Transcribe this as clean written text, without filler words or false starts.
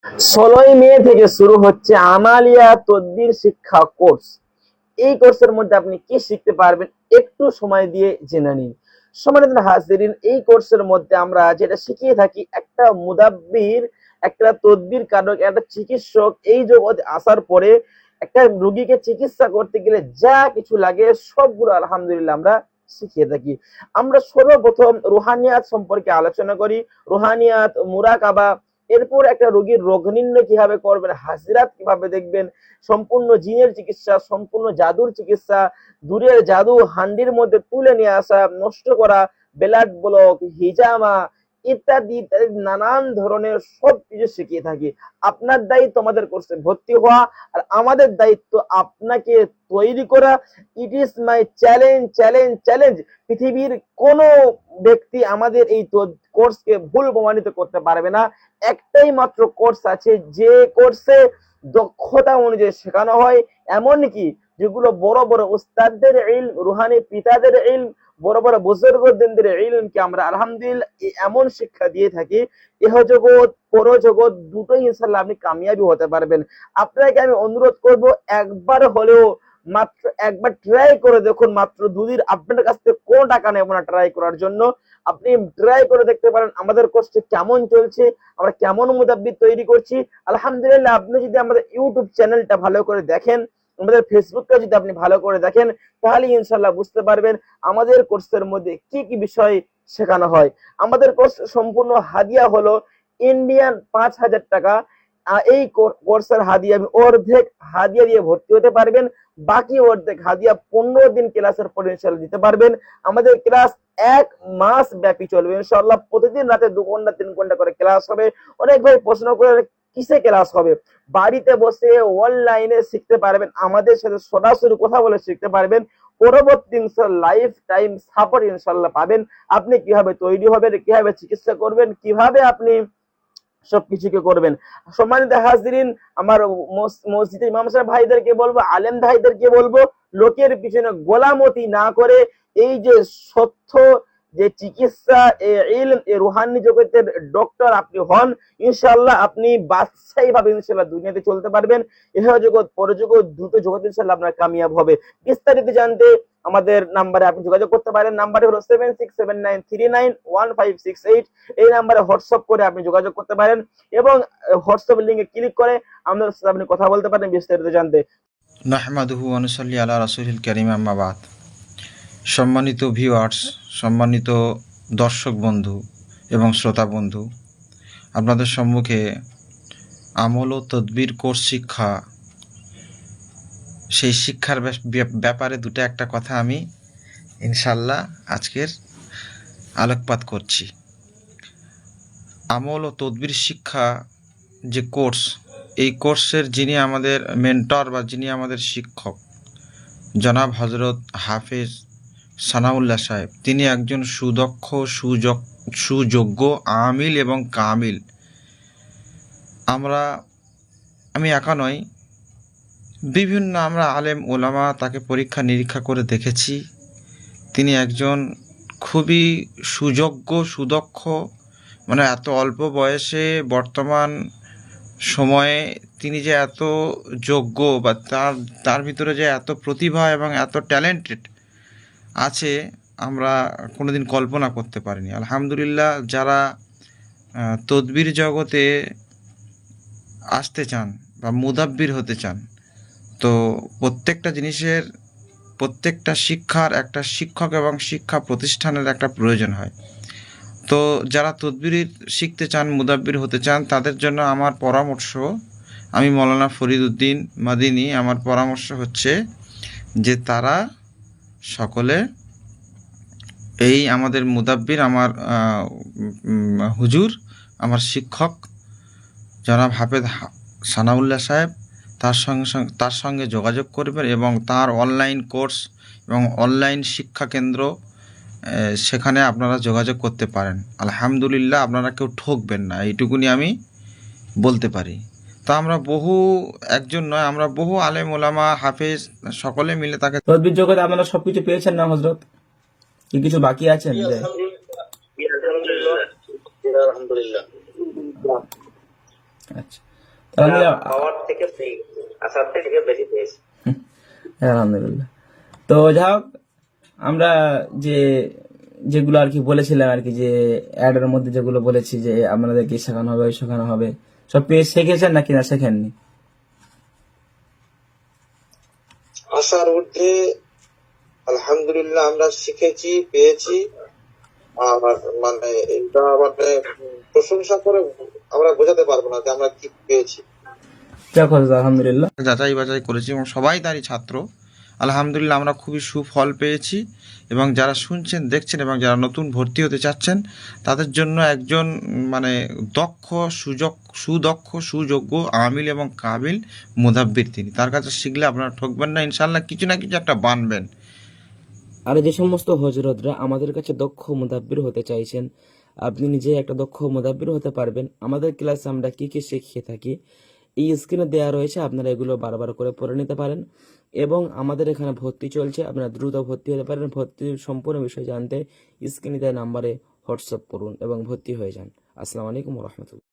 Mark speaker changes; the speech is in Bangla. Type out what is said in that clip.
Speaker 1: 16 মে থেকে শুরু হচ্ছে আমালিয়া তদবির শিক্ষা কোর্স। এই কোর্সের মধ্যে আপনি কি শিখতে পারবেন একটু সময় দিয়ে জেনে নিন। সম্মানিত হাজিরিন, এই কোর্সের মধ্যে আমরা যেটা শিখিয়ে থাকি, একটা মুদাব্বির, একটা তদবির কারক, একটা চিকিৎসক এই জগতে আসার পরে একটা রোগীকে চিকিৎসা করতে গেলে যা কিছু লাগে সবগুলো আলহামদুলিল্লাহ আমরা শিখিয়ে থাকি। আমরা সর্বপ্রথম রুহানিয়াত সম্পর্কে আলোচনা করি, রুহানিয়াত, মুরাকাবা, এরপর একটা রোগীর রোগ নির্ণয় কিভাবে করবেন, হাজিরাত কিভাবে দেখবেন, সম্পূর্ণ জিনের চিকিৎসা, সম্পূর্ণ জাদুর চিকিৎসা, দূরের জাদু হান্ডির মধ্যে তুলে নিয়ে আসা, নষ্ট করা, ব্লাড ব্লক, হিজামা ইত্যাদি ইত্যাদি নানান ধরনের সবকিছু শিখিয়ে থাকি। আপনার দায়িত্ব আমাদের কোর্সে ভর্তি হওয়া, আর আমাদের দায়িত্ব আপনাকে তৈরি করা। It is my challenge, challenge, challenge. পৃথিবীর কোনো ব্যক্তি আমাদের এই কোর্সকে ভুল প্রমাণিত করতে পারবে না। একটাই মাত্র কোর্স আছে, যে কোর্সে দক্ষতা অনুযায়ী শেখানো হয়, এমনকি যেগুলো বড় বড় উস্তাদদের ইলম, রুহানি পিতাদের ইলম, বড় বড় বুজুর্গদের ইলমকে আমরা আলহামদুলিল্লাহ এমন শিক্ষা দিয়ে থাকি, ইহ জগৎ পরজগৎ দুটোই ইনশাআল্লাহ আপনি কামিয়াবি হতে পারবেন। আপনাকে আমি অনুরোধ করব, একবার হলেও, মাত্র একবার ট্রাই করে দেখুন। মাত্র 2 দিন, আপনার কাছ থেকে কোনো টাকা নেব না ট্রাই করার জন্য। আপনি ট্রাই করে দেখতে পারেন আমাদের কোর্সটি কেমন চলছে, আমরা কেমন মুদাব্বির তৈরি করছি। আলহামদুলিল্লাহ, আপনি যদি আমাদের ইউটিউব চ্যানেলটা ভালো করে দেখেন, আমাদের ফেসবুকটা যদি আপনি ভালো করে দেখেন, তাহলে ইনশাল্লাহ বুঝতে পারবেন আমাদের কোর্সের মধ্যে কি কি বিষয় শেখানো হয়। আমাদের কোর্স সম্পূর্ণ হাদিয়া হলো ইন্ডিয়ান 5,000 টাকা। এই কোর্সের হাদিয়া আমি অর্ধেক হাদিয়া দিয়ে ভর্তি হতে পারবেন, বাকি অর্ধেক হাদিয়া 15 দিন ক্লাসের পর ইনশাল্লাহ দিতে পারবেন। আমাদের ক্লাস 1 মাস ব্যাপী চলবে ইনশাল্লাহ। প্রতিদিন রাতে 2 ঘন্টা 3 ঘন্টা করে ক্লাস হবে। অনেক ভাই প্রশ্ন করে কিসে ক্লাস হবে? বাড়িতে বসে অনলাইনে শিখতে পারবেন, আমাদের সাথে সরাসরি কথা বলে শিখতে পারবেন। পরবর্তী ইনশাল্লাহ লাইফ টাইম সাপোর্ট ইনশাল্লাহ পাবেন। আপনি কিভাবে তৈরি হবেন, কিভাবে চিকিৎসা করবেন, কিভাবে আপনি সবকিছুকে করবেন। সম্মানিত হাজিরিন, আমার মসজিদে ইমাম সাহেব ভাইদেরকে বলবো, আলেম ভাইদেরকে বলবো, লোকের পিছনে গোলামতি না করে এই যে সত্য, যে চিকিৎসা, ইলম, রুহানি জগতের ডক্টর আপনি হন, ইনশাআল্লাহ আপনি বাদশাহী ভাবে ইনশাআল্লাহ দুনিয়াতে চলতে পারবেন। ইহ জগৎ পরজগৎ দুটো জগৎ ইনশাআল্লাহ আপনার কামিয়াব হবে। বিস্তারিত জানতে আমাদের নাম্বারে আপনি যোগাযোগ করতে পারেন। নাম্বারটি হলো 7679391568। এই নাম্বারে হোয়াটসঅ্যাপ করে আপনি যোগাযোগ করতে পারেন, এবং হোয়াটসঅ্যাপ লিংকে ক্লিক করে আমাদের সাথে আপনি কথা বলতে পারেন বিস্তারিত জানতে।
Speaker 2: নাহমাদুহু ওয়া নুসাল্লি আলা রাসূলিল কারীম, আম্মা বাদ। সম্মানিত ভিউয়ার্স, সম্মানিত দর্শক বন্ধু এবং শ্রোতা বন্ধু, আপনাদের সম্মুখে আমল ও তদবির কোর্স শিক্ষা, সেই শিক্ষার ব্যাপারে দুটো একটা কথা আমি ইনশাল্লাহ আজকের আলোকপাত করছি। আমল ও তদবির শিক্ষা যে কোর্স, এই কোর্সের যিনি আমাদের মেন্টর বা যিনি আমাদের শিক্ষক, জনাব হজরত হাফেজ সানাউল্লাহ সাহেব, তিনি একজন সুদক্ষ, সুযোগ্য আমিল এবং কামিল। আমি একা নই, বিভিন্ন আমরা আলেম ওলামা তাকে পরীক্ষা নিরীক্ষা করে দেখেছি। তিনি একজন খুবই সুযোগ্য, সুদক্ষ, মানে এত অল্প বয়সে বর্তমান সময়ে তিনি যে এত যোগ্য বা তার ভিতরে যে এত প্রতিভা এবং এত ট্যালেন্টেড আছে, আমরা কোনোদিন কল্পনা করতে পারিনি। আলহামদুলিল্লাহ, যারা তদবির জগতে আসতে চান বা মুদাব্বির হতে চান, তো প্রত্যেকটা জিনিসের, প্রত্যেকটা শিক্ষার একটা শিক্ষক এবং শিক্ষা প্রতিষ্ঠানের একটা প্রয়োজন হয়। তো যারা তদবির শিখতে চান, মুদাব্বির হতে চান, তাদের জন্য আমার পরামর্শ, আমি মৌলানা ফরিদ উদ্দিন মাদিনী, আমার পরামর্শ হচ্ছে যে তারা সকলে এই আমাদের মুদাব্বির, আমার হুজুর, আমার শিক্ষক জনাব হাফেজ সানাউল্লাহ সাহেব, তার সঙ্গে যোগাযোগ করবেন এবং তার অনলাইন কোর্স এবং অনলাইন শিক্ষা কেন্দ্র, সেখানে আপনারা যোগাযোগ করতে পারেন। আলহামদুলিল্লাহ, আপনারা কেউ ঠকবেন না, এইটুকুনি আমি বলতে পারি। তো আমরা একজন নয়, আমরা বহু আলেম ওলামা হাফেজ সকলে মিলে তাকে
Speaker 3: তদবির জগতে আপনারা সবকিছু পেয়েছেন না হযরত? কি কিছু বাকি আছেন?
Speaker 4: আলহামদুলিল্লাহ।
Speaker 3: আচ্ছা, আলহামদুলিল্লাহ।
Speaker 1: পাওয়ার থেকে আসার থেকে বেশি পেয়েছি।
Speaker 3: আলহামদুলিল্লাহ। তো যাই হোক, আমরা যে যেগুলো আর কি বলেছিলাম আর কি, যে অ্যাডের মধ্যে যেগুলো বলেছি যে আপনাদেরকে শেখানো হবে, শেখানো হবে, সব পেয়ে শিখেছেন নাকি না শেখেননি?
Speaker 4: আশার ঊর্ধ্বে আলহামদুলিল্লাহ আমরা শিখেছি, পেয়েছি। আর মানে এটা মানে প্রশংসা করে আমরা বোঝাতে পারবো না যে আমরা কি পেয়েছি।
Speaker 3: দেখো আলহামদুলিল্লাহ।
Speaker 2: যাচাই বাছাই করেছি এবং সবাই তারই ছাত্র। আলহামদুলিল্লাহ আমরা খুবই সুফল পেয়েছি এবং যারা শুনছেন, দেখছেন এবং যারা নতুন ভর্তি হতে চাচ্ছেন তাদের জন্য একজন মানে সুদক্ষ সুযোগ্য আমিল এবং কাবিল মুদাব্বির তিনি। তার কাছে শিখলে আপনারা ঠকবেন না, ইনশাল্লাহ কিছু না কিছু একটা বানবেন।
Speaker 5: আর যে সমস্ত হজরতরা আমাদের কাছে দক্ষ মুদাব্বির হতে চাইছেন, আপনি নিজে একটা দক্ষ মুদাব্বির হতে পারবেন। আমাদের ক্লাসে আমরা কি কি শিখিয়ে থাকি এই স্ক্রিনে দেওয়া রয়েছে, আপনারা এগুলো বারবার করে পড়ে নিতে পারেন। এবং আমাদের এখানে ভর্তি চলছে, আপনারা দ্রুত ভর্তি হতে পারেন। ভর্তির সম্পূর্ণ বিষয় জানতে স্ক্রিনে দেওয়া নাম্বারে হোয়াটসঅ্যাপ করুন এবং ভর্তি হয়ে যান। আসসালামু আলাইকুম ওয়া রাহমাতুল্লাহ।